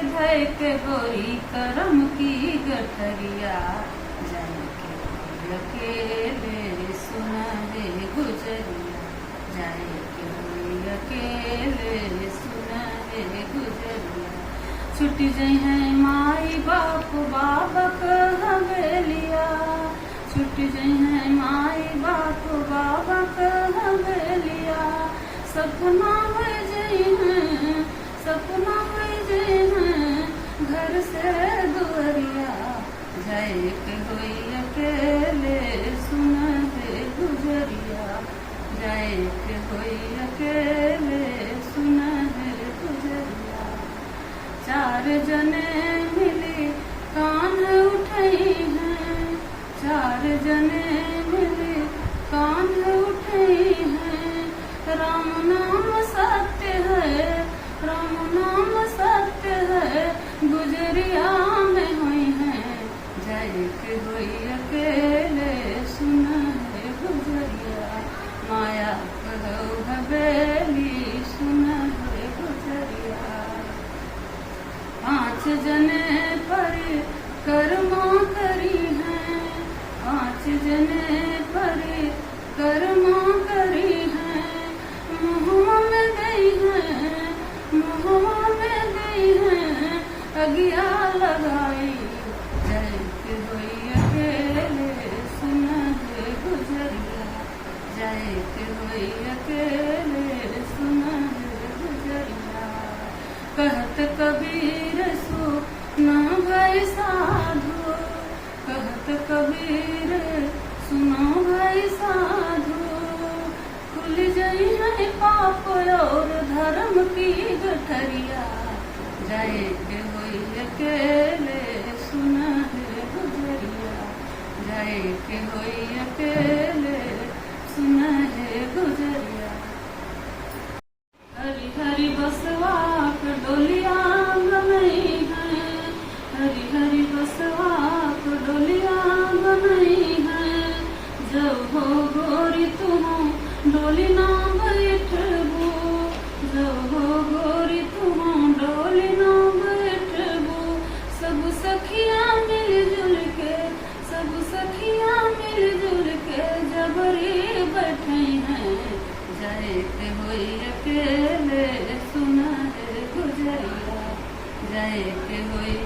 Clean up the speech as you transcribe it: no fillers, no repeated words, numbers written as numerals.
धय के गोरी करम की गठरिया जाए के होई अकेले सुना रे गुजरिया जाए के होई अकेले सुना रे गुजरिया छुट जाइ है माई बाप बाबक हवेलिया छुट जाइ है माई बाप बाबक हवेलिया सपना हो जाइ है सपना हो जाइ है घर से दुअरिया जाए के होई अकेले सुना रे गुजरिया जाए के होई अकेले सुना रे गुजरिया चार जने मिली कान उठई हैं चार जने मिली कान उठई हैं राम नाम सत्य है राम नाम सत्य है गुजरिया में हुई है जाए के होई अकेले सुना है गुजरिया माया कहो हवेली सुना है गुजरिया पांच जने पर कर्मा करी हैं पांच जने पर कर्मा करी हैं मुँह में गई हैं मुँह में गई हैं अगिया लगाई जाए के होई अकेले सुना है गुजरिया जाए के होई अकेले सुना है गुजरिया कहत कबीर सो ना भाई साधु कहत कबीर सुनो भाई साधु खुल जाइ है पाप और धर्म की गठरिया जाए के होई अकेले सुना है गुजरिया जाए के होई अकेले सुना है गुजरिया हरि हरि बसवा डोलिया बनई है हरि हरि बसवा डोलिया बनई है जब हो गोरी तुम डोली ना बैठबू जब हो गोरी तुम डोली ना बैठबू सब सखिया मिलजुल के सब सखिया मिलजुल के जबरी बैठे हैं जाए के होई अकेले सुना है गुजरिया जाए के होई